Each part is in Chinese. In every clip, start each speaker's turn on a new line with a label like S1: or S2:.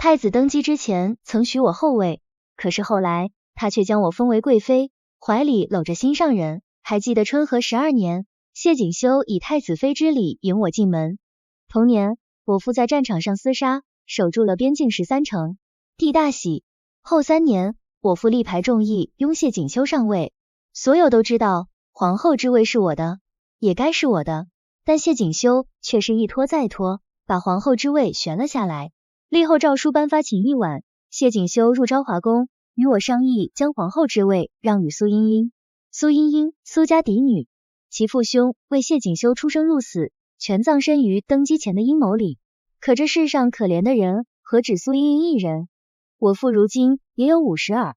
S1: 太子登基之前曾许我后位，可是后来他却将我封为贵妃，怀里搂着心上人。还记得春和12年，谢锦修以太子妃之礼迎我进门。同年，我父在战场上厮杀，守住了边境13城，帝大喜。后3年，我父力排众议，拥谢锦修上位。所有都知道皇后之位是我的，也该是我的，但谢锦修却是一拖再拖，把皇后之位悬了下来。立后诏书颁发前一晚，谢锦修入昭华宫，与我商议将皇后之位让与苏茵茵。苏茵茵，苏家嫡女，其父兄为谢锦修出生入死，全葬身于登基前的阴谋里。可这世上可怜的人何止苏茵茵一人？我父如今也有50耳，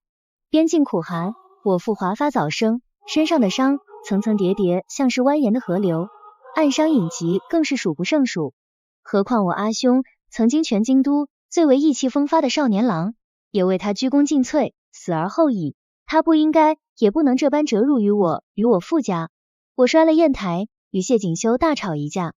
S1: 边境苦寒，我父华发早生，身上的伤层层叠叠，像是蜿蜒的河流，暗伤隐疾更是数不胜数。何况我阿兄曾经全京都最为意气风发的少年郎，也为他鞠躬尽瘁，死而后已。他不应该也不能这般折辱于我与我父家。我摔了砚台，与谢锦修大吵一架。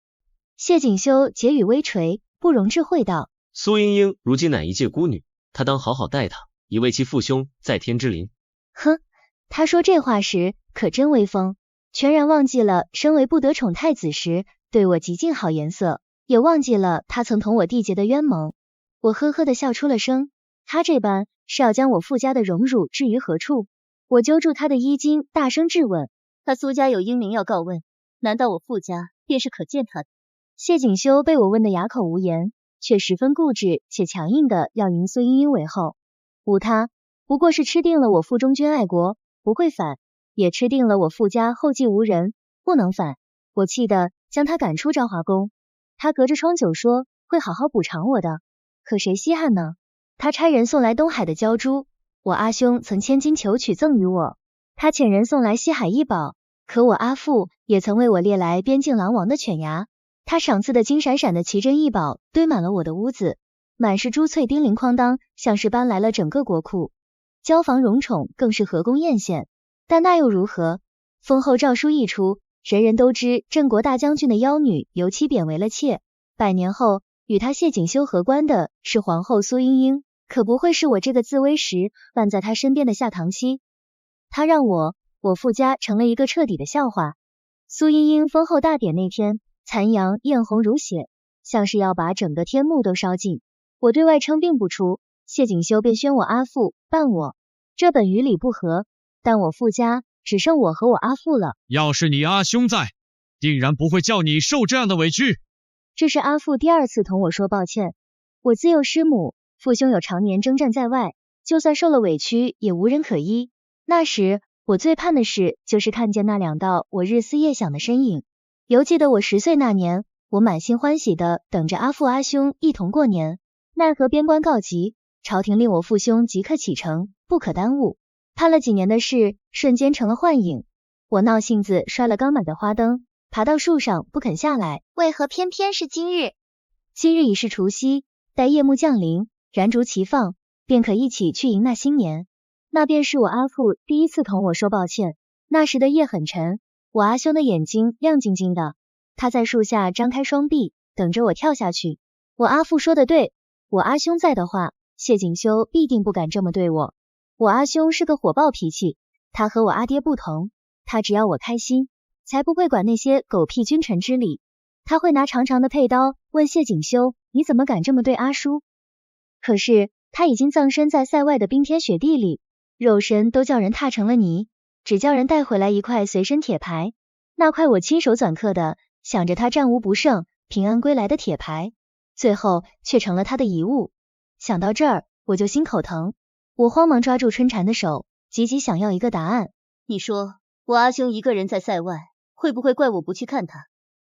S1: 谢锦修结语微垂，不容置喙道：
S2: 苏茵茵如今乃一介孤女，他当好好待她，以为其父兄在天之灵。
S1: 哼，他说这话时可真威风，全然忘记了身为不得宠太子时对我极尽好颜色，也忘记了他曾同我缔结的冤盟。我呵呵的笑出了声，他这般是要将我父家的荣辱置于何处？我揪住他的衣襟，大声质问：他苏家有英名要告问，难道我父家便是可见他的？谢锦修被我问得哑口无言，却十分固执且强硬的要迎苏茵茵为后。无他，不过是吃定了我父忠君爱国，不会反，也吃定了我父家后继无人，不能反。我气得将他赶出昭华宫。他隔着窗酒说会好好补偿我的，可谁稀罕呢？他差人送来东海的鲛珠，我阿兄曾千金求取赠与我。他遣人送来西海一宝，可我阿父也曾为我猎来边境狼王的犬牙。他赏赐的金闪闪的奇珍异宝堆满了我的屋子，满是珠翠叮铃哐当，像是搬来了整个国库。交房荣宠更是河宫艳羡，但那又如何？封后诏书一出，人人都知镇国大将军的妖女由其贬为了妾，100年后与他谢锦修合关的是皇后苏茵茵，可不会是我这个自危时伴在他身边的下堂妻。他让我父家成了一个彻底的笑话。苏茵茵封后大典那天，残阳艳红如血，像是要把整个天幕都烧尽。我对外称病不出，谢锦修便宣我阿父办我，这本与理不合，但我父家只剩我和我阿父了。
S3: 要是你阿兄在，定然不会叫你受这样的委屈。
S1: 这是阿父第2次同我说抱歉。我自幼失母，父兄有常年征战在外，就算受了委屈也无人可依。那时我最盼的事就是看见那2道我日思夜想的身影。犹记得我10岁那年，我满心欢喜的等着阿父阿兄一同过年，奈何边关告急，朝廷令我父兄即刻启程，不可耽误。盼了几年的事瞬间成了幻影。我闹性子摔了刚买的花灯，爬到树上不肯下来。为何偏偏是今日？今日已是除夕，待夜幕降临，燃烛齐放，便可一起去迎那新年。那便是我阿父第1次同我说抱歉。那时的夜很沉，我阿兄的眼睛亮晶晶的，他在树下张开双臂，等着我跳下去。我阿父说的对，我阿兄在的话，谢锦修必定不敢这么对我。我阿兄是个火爆脾气，他和我阿爹不同，他只要我开心，才不会管那些狗屁君臣之礼。他会拿长长的佩刀问谢锦修，你怎么敢这么对阿叔？可是他已经葬身在塞外的冰天雪地里，肉身都叫人踏成了泥，只叫人带回来一块随身铁牌。那块我亲手纂刻的，想着他战无不胜，平安归来的铁牌，最后却成了他的遗物。想到这儿，我就心口疼。我慌忙抓住春蝉的手，急急想要一个答案。你说，我阿兄一个人在塞外，会不会怪我不去看他？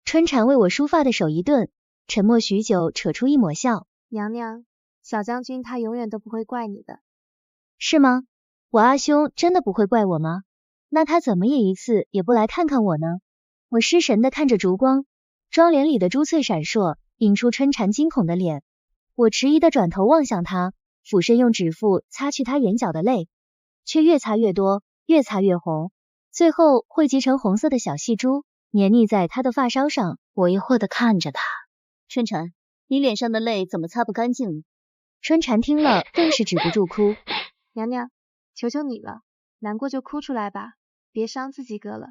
S1: 春蝉为我梳发的手一顿，沉默许久，扯出一抹笑。
S4: 娘娘，小将军他永远都不会怪你的。
S1: 是吗？我阿兄真的不会怪我吗？那他怎么也一次也不来看看我呢？我失神的看着烛光，妆帘里的珠翠闪烁，映出春蝉惊恐的脸。我迟疑的转头望向他，俯身用指腹擦去他眼角的泪，却越擦越多，越擦越红，最后汇集成红色的小细珠，黏腻在他的发梢上。我疑惑的看着他，春蝉，你脸上的泪怎么擦不干净呢？春蝉听了更是止不住哭。
S4: 娘娘，求求你了，难过就哭出来吧，别伤自己哥了。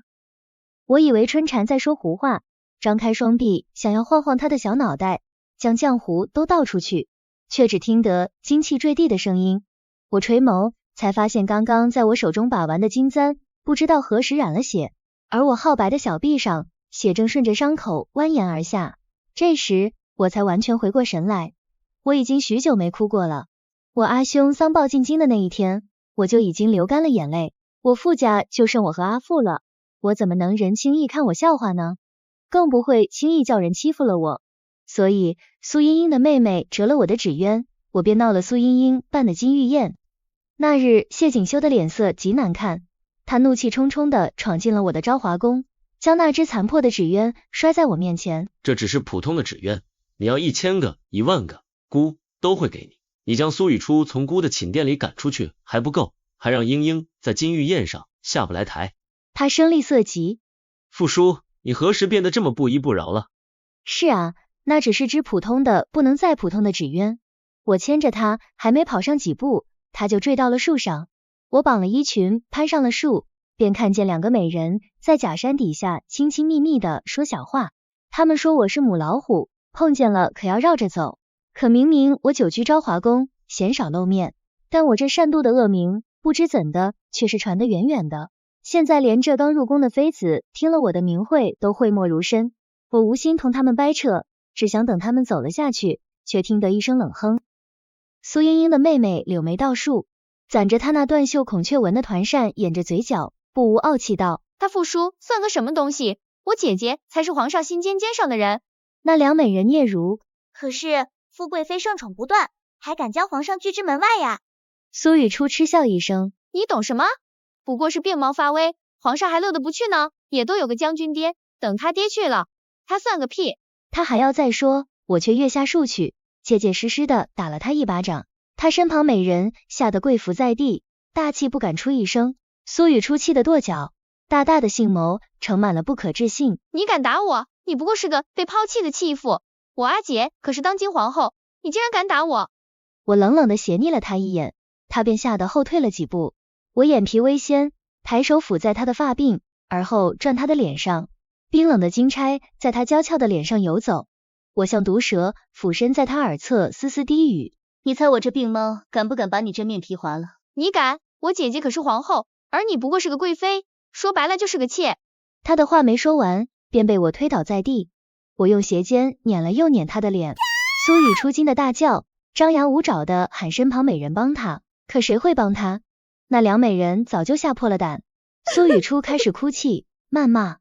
S1: 我以为春蝉在说胡话，张开双臂想要晃晃他的小脑袋，将浆糊都倒出去，却只听得金器坠地的声音。我垂眸，才发现刚刚在我手中把玩的金簪，不知道何时染了血，而我皓白的小臂上，血正顺着伤口蜿蜒而下。这时我才完全回过神来，我已经许久没哭过了。我阿兄丧报进京的那一天，我就已经流干了眼泪。我傅家就剩我和阿父了，我怎么能人轻易看我笑话呢？更不会轻易叫人欺负了我。所以苏茵茵的妹妹折了我的纸鸢，我便闹了苏茵茵办的金玉宴。那日谢锦绣的脸色极难看，她怒气冲冲地闯进了我的昭华宫，将那只残破的纸鸢摔在我面前。
S2: 这只是普通的纸鸢，你要1000个、10000个，姑都会给你。你将苏雨初从姑的寝殿里赶出去还不够，还让英英在金玉宴上下不来台。
S1: 她声厉色急。
S2: 父叔，你何时变得这么不依不饶了？
S1: 是啊，那只是只普通的不能再普通的纸鸢，我牵着它还没跑上几步，它就坠到了树上。我绑了衣裙攀上了树，便看见2个美人在假山底下亲亲密密的说小话。他们说我是母老虎，碰见了可要绕着走。可明明我久居昭华宫，鲜少露面，但我这善妒的恶名不知怎的却是传得远远的。现在连这刚入宫的妃子听了我的名讳都讳莫如深。我无心同他们掰扯，只想等他们走了下去，却听得一声冷哼。苏茵茵的妹妹柳眉倒竖，攒着她那断袖孔雀纹的团扇掩着嘴角，不无傲气道：
S5: 他父叔算个什么东西？我姐姐才是皇上心尖尖上的人。
S1: 那2美人嗫嚅。
S6: 可是富贵妃盛宠不断，还敢将皇上拒之门外呀？
S1: 苏雨初嗤笑一声：
S5: 你懂什么？不过是病猫发威，皇上还乐得不去呢，也都有个将军爹，等他爹去了，他算个屁。
S1: 他还要再说，我却跃下树去，结结实实的打了他一巴掌。他身旁美人吓得跪伏在地，大气不敢出一声。苏雨初气得跺脚，大大的杏眸盛满了不可置信。
S5: 你敢打我？你不过是个被抛弃的弃妇，我阿姐可是当今皇后，你竟然敢打我！
S1: 我冷冷的斜睨了他一眼，他便吓得后退了几步。我眼皮微掀，抬手抚在他的发鬓，而后转他的脸上，冰冷的金钗在他娇俏的脸上游走。我像毒蛇俯身在他耳侧丝丝低语：
S6: 你猜我这病猫敢不敢把你这面皮划了？
S5: 你敢？我姐姐可是皇后，而你不过是个贵妃，说白了就是个妾。
S1: 他的话没说完，便被我推倒在地。我用鞋尖碾了又碾他的脸。苏雨出惊的大叫，张牙舞爪的喊身旁美人帮他，可谁会帮他？那2美人早就吓破了胆。苏雨初开始哭泣谩骂，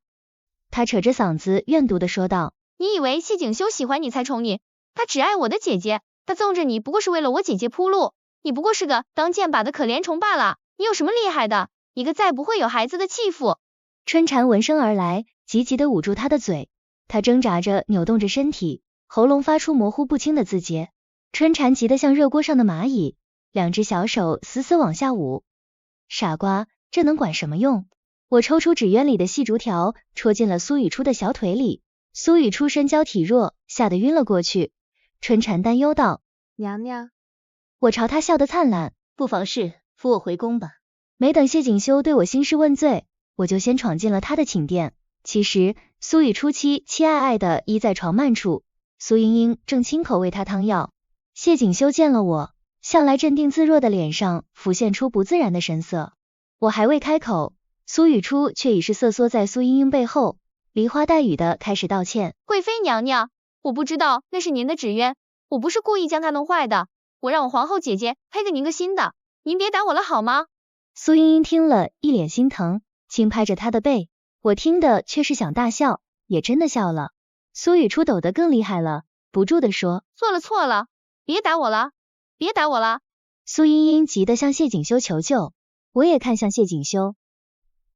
S1: 他扯着嗓子怨毒的说道：
S5: 你以为谢景修喜欢你才宠你？他只爱我的姐姐，他纵着你不过是为了我姐姐铺路，你不过是个当箭靶的可怜虫罢了。你有什么厉害的？一个再不会有孩子的弃妇。
S1: 春蝉闻声而来，急急的捂住他的嘴，他挣扎着扭动着身体，喉咙发出模糊不清的字节。春蝉急得像热锅上的蚂蚁，2只小手死死往下捂。傻瓜，这能管什么用？我抽出纸鸢里的细竹条，戳进了苏雨初的小腿里。苏雨初身娇体弱，吓得晕了过去。春蝉担忧道：
S4: 娘娘。
S1: 我朝他笑得灿烂：
S6: 不妨事，扶我回宫吧。
S1: 没等谢锦修对我兴师问罪，我就先闯进了他的寝殿。其实苏雨初期爱爱的依在床幔处，苏茵茵正亲口喂他汤药。谢锦修见了我，向来镇定自若的脸上浮现出不自然的神色。我还未开口，苏雨初却已是瑟缩在苏茵茵背后，梨花带雨的开始道歉：
S5: 贵妃娘娘，我不知道那是您的纸鸢，我不是故意将它弄坏的，我让我皇后姐姐配给您个新的，您别打我了好吗？
S1: 苏茵茵听了一脸心疼，轻拍着他的背。我听的却是想大笑，也真的笑了。苏雨初抖得更厉害了，不住地说：
S5: 错了，别打我了，别打我了。
S1: 苏茵茵急得向谢锦修求救，我也看向谢锦修。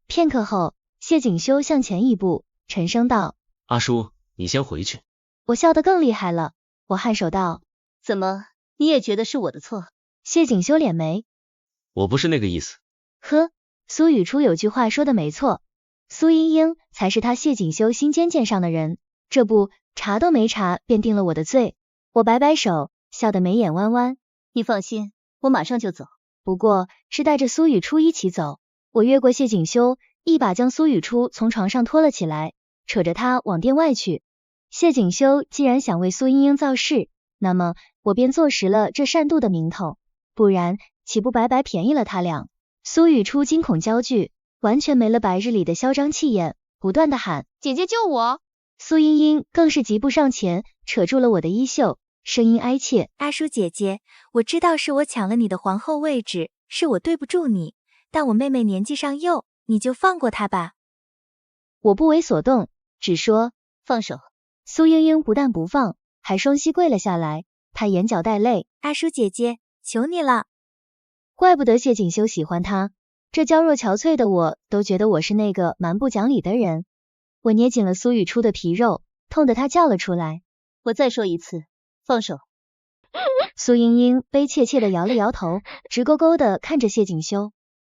S1: 片刻后，谢锦修向前一步，沉声道：
S2: 阿叔，你先回去。
S1: 我笑得更厉害了，我颔首道：
S6: 怎么，你也觉得是我的错？
S1: 谢锦修敛眉：
S2: 我不是那个意思。
S1: 呵，苏雨初有句话说的没错，苏茵茵才是他谢锦修心尖剑上的人，这不查都没查便定了我的罪。我摆摆手，笑得眉眼弯弯，
S7: 你放心，我马上就走。
S1: 不过是带着苏雨初一起走。我越过谢锦修，一把将苏雨初从床上拖了起来，扯着他往店外去。谢锦修既然想为苏英英造势，那么我便坐实了这善妒的名头，不然岂不白白便宜了他俩？苏雨初惊恐焦距，完全没了白日里的嚣张气焰，不断的喊：
S5: 姐姐救我！
S1: 苏英英更是急步上前，扯住了我的衣袖，声音哀切：
S8: 阿叔姐姐，我知道是我抢了你的皇后位置，是我对不住你，但我妹妹年纪尚幼，你就放过她吧。
S1: 我不为所动，只说
S7: 放手。
S1: 苏英英不但不放，还双膝跪了下来，她眼角带泪：
S8: 阿叔姐姐，求你了。
S1: 怪不得谢锦修喜欢她，这娇弱憔悴的我都觉得我是那个蛮不讲理的人。我捏紧了苏雨初的皮肉，痛得她叫了出来。
S7: 我再说一次，放手。
S1: 苏英英悲切切的摇了摇头，直勾勾的看着谢锦修。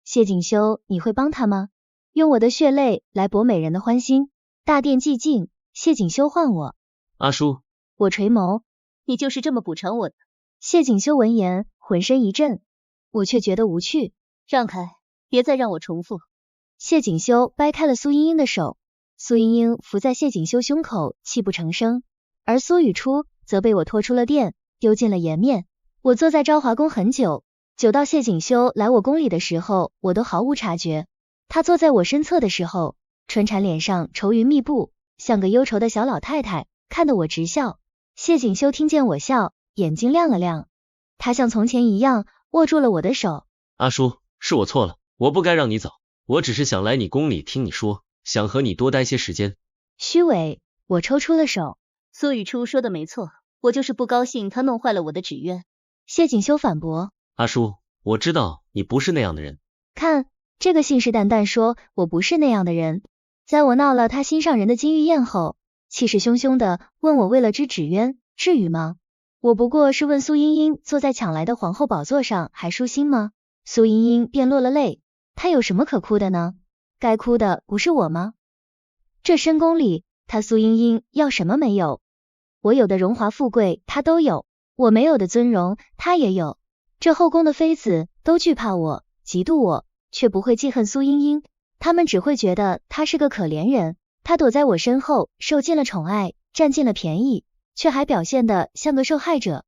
S1: 谢锦修，你会帮他吗？用我的血泪来博美人的欢心。大殿寂静，谢锦修唤我。
S2: 阿叔。
S1: 我垂眸，
S7: 你就是这么补偿我的？
S1: 谢锦修闻言浑身一震，我却觉得无趣。
S7: 让开，别再让我重复。
S1: 谢锦修掰开了苏英英的手，苏英英伏在谢锦修胸口，泣不成声，而苏雨初则被我拖出了殿，丢进了颜面。我坐在昭华宫很久，久到谢锦修来我宫里的时候，我都毫无察觉。他坐在我身侧的时候，春蝉脸上愁云密布，像个忧愁的小老太太，看得我直笑。谢锦修听见我笑，眼睛亮了亮，他像从前一样握住了我的手。
S2: 阿叔，是我错了，我不该让你走，我只是想来你宫里听你说，想和你多待些时间。
S1: 虚伪，我抽出了手。
S7: 苏雨初说的没错，我就是不高兴他弄坏了我的纸鸢。
S1: 谢锦修反驳。
S2: 阿叔，我知道你不是那样的人。
S1: 看，这个信誓旦旦说我不是那样的人。在我闹了他心上人的金玉宴后，气势汹汹的问我为了只纸鸢，至于吗？我不过是问苏英英坐在抢来的皇后宝座上还舒心吗？苏英英便落了泪，她有什么可哭的呢？该哭的不是我吗？这深宫里，她苏英英要什么没有？我有的荣华富贵她都有，我没有的尊荣她也有。这后宫的妃子都惧怕我，嫉妒我，却不会记恨苏英英，他们只会觉得她是个可怜人。她躲在我身后，受尽了宠爱，占尽了便宜，却还表现得像个受害者。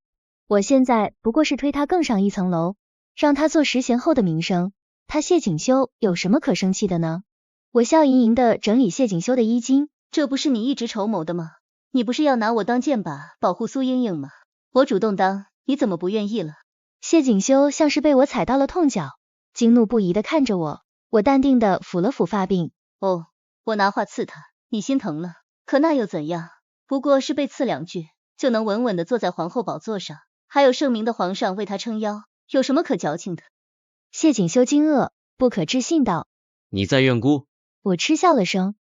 S1: 我现在不过是推她更上一层楼，让她做10贤后的名声。她谢锦修有什么可生气的呢？我笑盈盈的整理谢锦修的衣襟。
S7: 这不是你一直筹谋的吗？你不是要拿我当箭靶保护苏英英吗？我主动当，你怎么不愿意了？
S1: 谢锦修像是被我踩到了痛脚，惊怒不已的看着我。我淡定的抚了抚发鬓。
S7: 哦，我拿话刺他，你心疼了，可那又怎样？不过是被刺2句，就能稳稳的坐在皇后宝座上，还有圣明的皇上为他撑腰，有什么可矫情的？
S1: 谢锦修惊愕，不可置信道：
S2: 你在怨姑？
S1: 我嗤笑了声。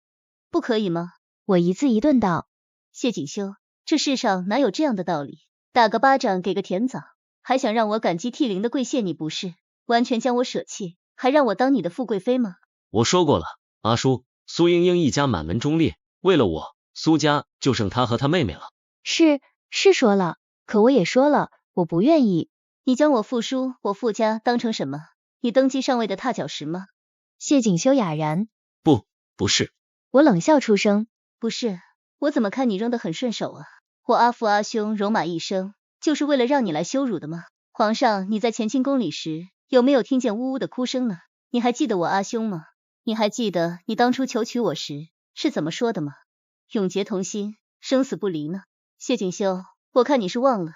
S7: 不可以吗？
S1: 我一字一顿道：
S7: 谢锦修，这世上哪有这样的道理？打个巴掌给个甜枣，还想让我感激涕零的跪谢你不是？完全将我舍弃，还让我当你的富贵妃吗？
S2: 我说过了，阿叔，苏英英一家满门忠烈，为了我，苏家就剩她和她妹妹了。
S1: 是说了，可我也说了，我不愿意。
S7: 你将我父叔、我傅家当成什么？你登基上位的踏脚石吗？
S1: 谢锦修哑然。
S2: 不是。
S1: 我冷笑出声。
S7: 不是，我怎么看你扔得很顺手啊？我阿父阿兄戎马一生，就是为了让你来羞辱的吗？皇上，你在乾清宫里时，有没有听见呜呜的哭声呢？你还记得我阿兄吗？你还记得你当初求娶我时是怎么说的吗？永结同心，生死不离呢。谢锦修，我看你是忘了。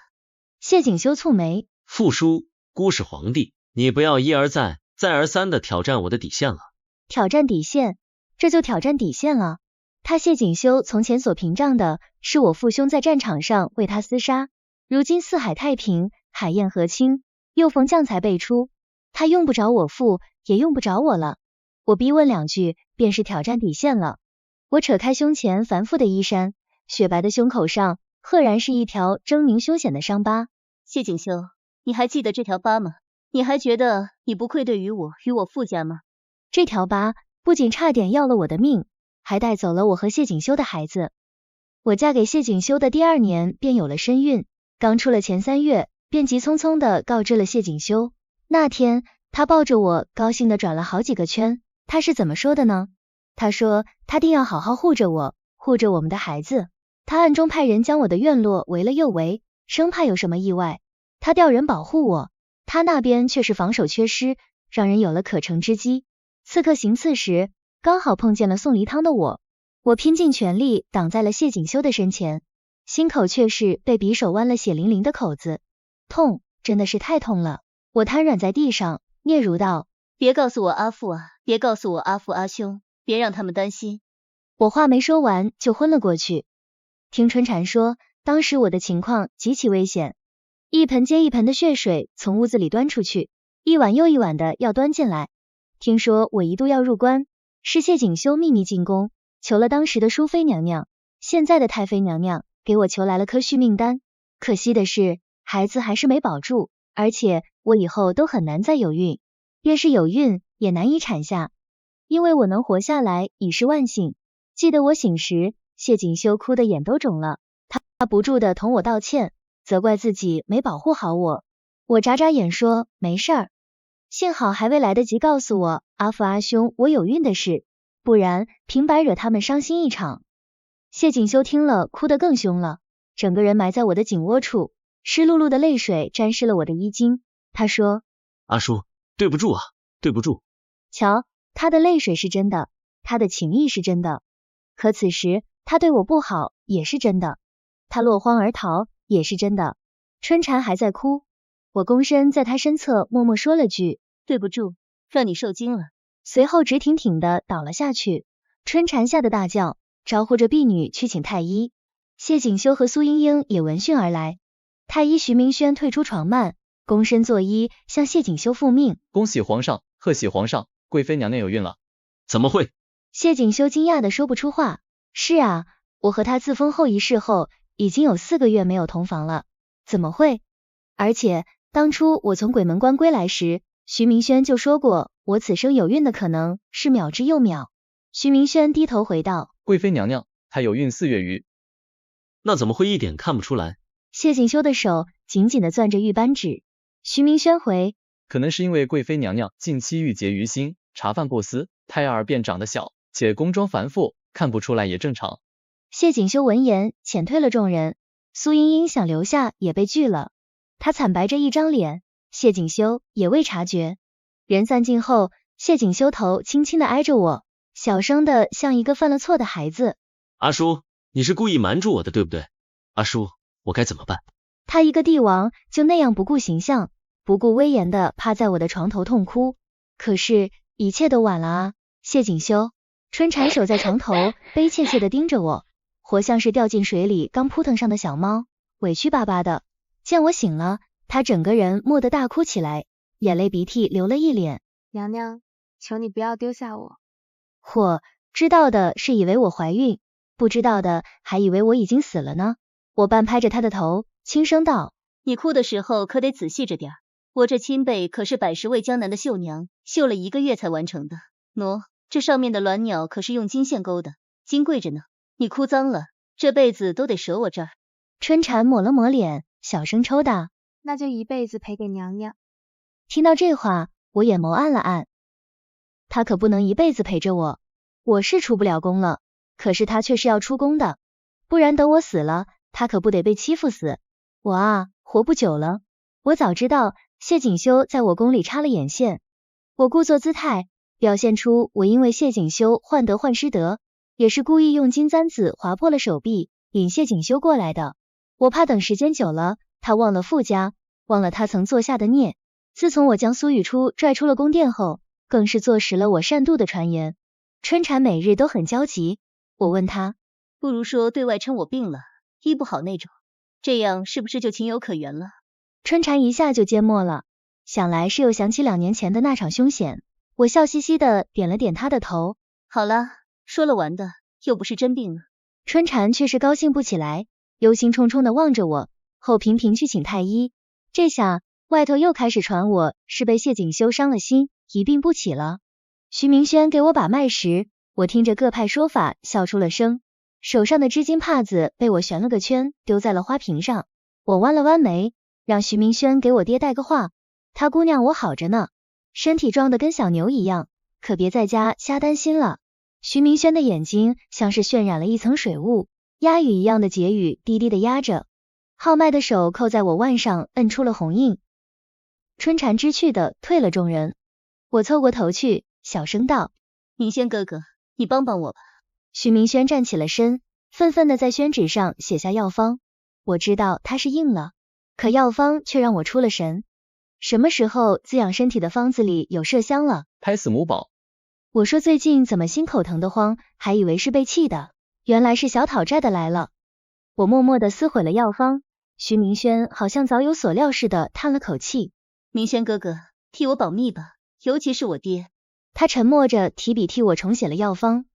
S1: 谢锦修蹙眉。
S2: 父叔，姑是皇帝，你不要一而再，再而三的挑战我的底线了。
S1: 挑战底线？这就挑战底线了。他谢锦修从前所屏障的是我父兄在战场上为他厮杀，如今四海太平，海晏河清，又逢将才辈出，他用不着我父，也用不着我了。我逼问2句，便是挑战底线了。我扯开胸前繁复的衣衫，雪白的胸口上赫然是一条狰狞凶险的伤疤。
S7: 谢锦修，你还记得这条疤吗？你还觉得你不愧对于我与我傅家吗？
S1: 这条疤不仅差点要了我的命，还带走了我和谢锦修的孩子。我嫁给谢锦修的第2年便有了身孕，刚出了前3月便急匆匆地告知了谢锦修。那天，他抱着我，高兴地转了好几个圈。他是怎么说的呢？他说他定要好好护着我，护着我们的孩子。他暗中派人将我的院落围了又围，生怕有什么意外。他调人保护我，他那边却是防守缺失，让人有了可乘之机。刺客行刺时，刚好碰见了送梨汤的我。我拼尽全力挡在了谢锦修的身前，心口却是被匕首剜了血淋淋的口子，痛，真的是太痛了。我瘫软在地上，嗫嚅道：
S7: 别告诉我阿父啊，别告诉我阿父阿兄，别让他们担心。
S1: 我话没说完就昏了过去。听春蝉说，当时我的情况极其危险，一盆接一盆的血水从屋子里端出去，一碗又一碗的要端进来。听说我一度要入关，是谢锦修秘密进宫，求了当时的淑妃娘娘，现在的太妃娘娘，给我求来了颗续命丹。可惜的是，孩子还是没保住，而且我以后都很难再有孕，便是有孕也难以产下。因为我能活下来已是万幸。记得我醒时，谢锦修哭得眼都肿了，他不住的同我道歉，责怪自己没保护好我。我眨眨眼说没事儿，幸好还未来得及告诉我阿父阿兄我有孕的事，不然平白惹他们伤心一场。谢锦修听了哭得更凶了，整个人埋在我的颈窝处，湿漉漉的泪水沾湿了我的衣襟。他说：
S2: 阿叔，对不住啊，对不住。
S1: 瞧，他的泪水是真的，他的情意是真的，可此时他对我不好也是真的，他落荒而逃也是真的。春蝉还在哭，我躬身在他身侧默默说了句
S7: 对不住，让你受惊了。
S1: 随后直挺挺的倒了下去。春蝉吓得大叫，招呼着婢女去请太医。谢锦修和苏莺莺也闻讯而来。太医徐明轩退出床幔，躬身作揖，向谢锦修复命。
S9: 恭喜皇上，贺喜皇上，贵妃娘娘有孕了。
S2: 怎么会？
S1: 谢锦修惊讶的说不出话。是啊，我和他自封后一事后，已经有4个月没有同房了，怎么会？而且当初我从鬼门关归来时，徐明轩就说过，我此生有孕的可能是渺之又渺。徐明轩低头回道：
S9: 贵妃娘娘，她有孕4月余。
S2: 那怎么会一点看不出来？
S1: 谢锦修的手紧紧的攥着玉扳指。徐明轩回：
S9: 可能是因为贵妃娘娘近期郁结于心，茶饭不思，胎儿便长得小，且宫中繁复，看不出来也正常。
S1: 谢锦修闻言遣退了众人，苏莺莺想留下也被拒了，她惨白着一张脸，谢锦修也未察觉。人散尽后，谢锦修头轻轻的挨着我，小声的像一个犯了错的孩子：
S2: 阿叔，你是故意瞒住我的对不对？阿叔，我该怎么办？
S1: 他一个帝王就那样不顾形象，不顾威严的趴在我的床头痛哭。可是一切都晚了啊！谢锦修。春蝉守在床头，悲切切的盯着我，活像是掉进水里刚扑腾上的小猫，委屈巴巴的。见我醒了，他整个人蓦地大哭起来，眼泪鼻涕流了一脸。
S4: 娘娘，求你不要丢下我。
S1: 知道的是以为我怀孕，不知道的还以为我已经死了呢。我半拍着他的头，轻声道：
S7: 你哭的时候可得仔细着点，我这亲辈可是110位江南的绣娘，绣了1个月才完成的。喏，这上面的鸾鸟可是用金线钩的，金贵着呢。你哭脏了，这辈子都得折我这儿。
S1: 春蝉抹了抹脸，小声抽打：
S4: 那就一辈子赔给娘娘。
S1: 听到这话，我眼眸暗了暗。他可不能一辈子陪着我，我是出不了宫了，可是他却是要出宫的，不然等我死了，他可不得被欺负死。我啊，活不久了。我早知道谢锦修在我宫里插了眼线，我故作姿态，表现出我因为谢锦修患得患失得，也是故意用金簪子划破了手臂，引谢锦修过来的。我怕等时间久了，他忘了傅家，忘了他曾做下的孽。自从我将苏雨初拽出了宫殿后，更是坐实了我善妒的传言。春蝉每日都很焦急，我问他，
S7: 不如说对外称我病了，医不好那种，这样是不是就情有可原了？
S1: 春蝉一下就缄默了，想来是又想起2年前的那场凶险。我笑嘻嘻的点了点他的头。
S7: 好了，说了完的，又不是真病了。
S1: 春蝉却是高兴不起来，忧心忡忡的望着我，后频频去请太医。这下外头又开始传我是被谢锦修伤了心，一病不起了。徐明轩给我把脉时，我听着各派说法笑出了声，手上的织金帕子被我旋了个圈，丢在了花瓶上。我弯了弯眉，让徐明轩给我爹带个话，他姑娘我好着呢，身体壮得跟小牛一样，可别在家瞎担心了。徐明轩的眼睛像是渲染了一层水雾，鸦语一样的结语低低的压着，浩迈的手扣在我腕上，摁出了红印。春蝉知趣的退了众人，我凑过头去，小声道：
S7: 明轩哥哥，你帮帮我吧。
S1: 徐明轩站起了身，愤愤的在宣纸上写下药方。我知道他是应了，可药方却让我出了神。什么时候滋养身体的方子里有麝香了？
S9: 拍死母宝。
S1: 我说最近怎么心口疼得慌，还以为是被气的，原来是小讨债的来了。我默默的撕毁了药方，徐明轩好像早有所料似的叹了口气。
S7: 明轩哥哥，替我保密吧，尤其是我爹。
S1: 他沉默着提笔替我重写了药方。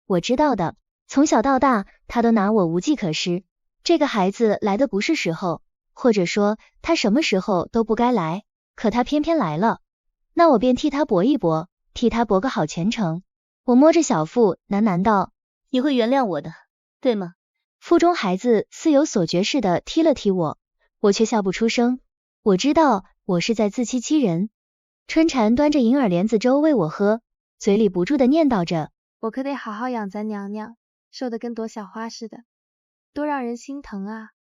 S1: 我知道的，从小到大他都拿我无计可施，这个孩子来的不是时候，或者说他什么时候都不该来，可他偏偏来了，那我便替他搏一搏，替他搏个好前程。我摸着小腹喃喃道：
S7: 你会原谅我的，对吗？
S1: 腹中孩子似有所觉似的踢了踢我，我却笑不出声。我知道我是在自欺欺人。春蝉端着银耳莲子粥喂我喝，嘴里不住的念叨着：
S4: 我可得好好养咱娘娘，瘦得跟朵小花似的，多让人心疼啊。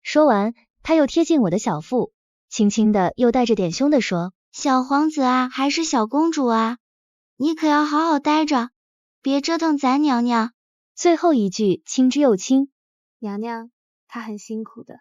S1: 说完，他又贴近我的小腹，轻轻的又带着点凶的说：
S6: 小皇子啊，还是小公主啊，你可要好好待着，别折腾咱娘娘。
S1: 最后一句轻之又轻。
S4: 娘娘，她很辛苦的。